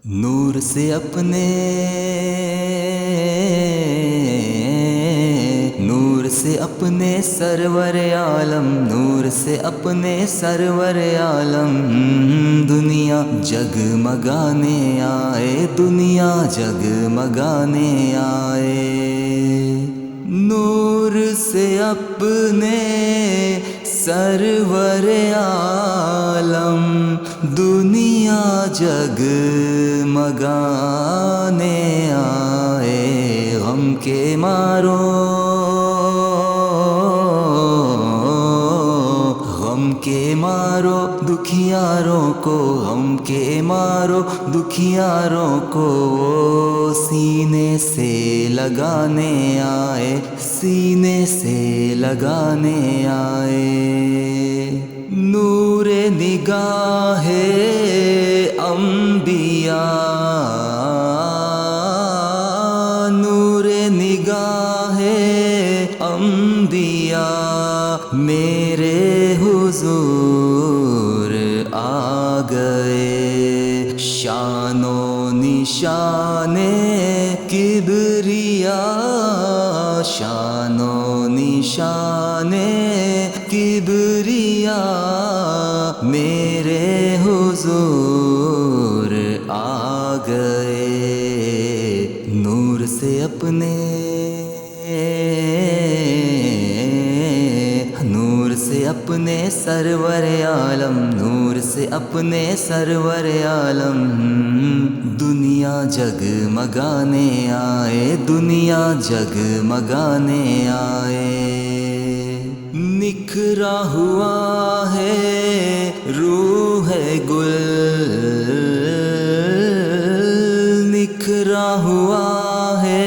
نور سے اپنے سرور عالم، نور سے اپنے سرور عالم، دنیا جگمگانے آئے، دنیا جگمگانے آئے۔ نور سے اپنے سرور عالم، دنیا جگمگانے آئے۔ غم کے مارو، غم کے مارو دکھیاروں کو، غم کے مارو دکھیاروں کو، سینے سے لگانے آئے، سینے سے لگانے آئے۔ نور نگاہ انبیاء، نور نگاہ انبیاء، میرے حضور آ گئے۔ شان و نشان کبریا، شان و نشان کبریا، میرے حضور آ گئے۔ نور سے اپنے، نور سے اپنے سرور عالم، نور سے اپنے سرور عالم، دنیا جگمگانے آئے، دنیا جگمگانے آئے۔ نکھرا ہوا ہے روح گل، نکھرا ہوا ہے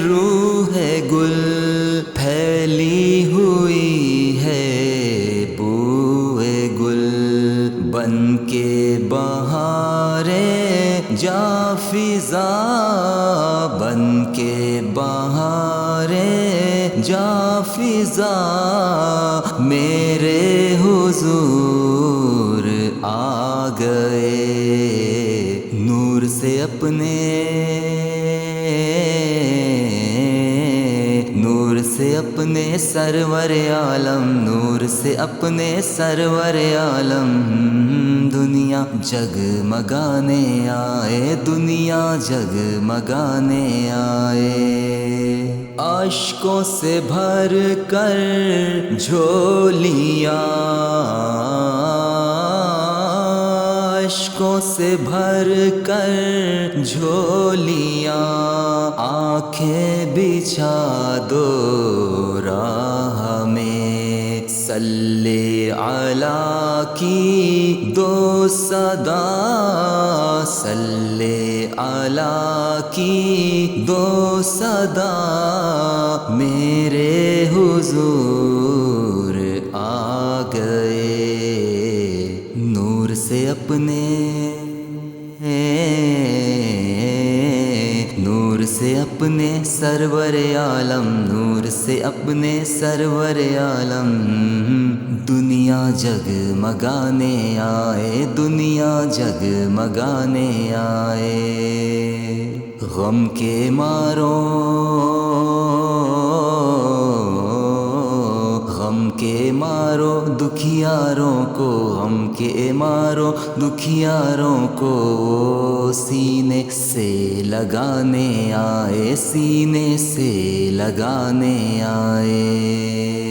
روح گل، پھیلی ہوئی ہے بوئے گل، بن کے بہاریں جاں فضا، بن کے بہاریں جاں فضا، میرے حضور آ گئے۔ نور سے اپنے، نور سے اپنے سرور عالم، نور سے اپنے سرور عالم، دنیا جگمگانے آئے، دنیا جگمگانے آئے۔ اشکوں سے بھر کر جھولیاں، اشکوں سے بھر کر جھولیاں، آنکھیں بچھا دو راہ میں، صلی علی کی دو صدا، صلی علی کی دو صدا، میرے حضور آ گئے۔ نور سے اپنے، نور سے اپنے سرور عالم، نور سے اپنے سرور عالم، دنیا جگمگانے آئے، دنیا جگمگانے آئے۔ غم کے مارو، غم کے مارو دکھیاروں کو، غم کے مارو دکھیاروں کو، سینے سے لگانے آئے، سینے سے لگانے آئے۔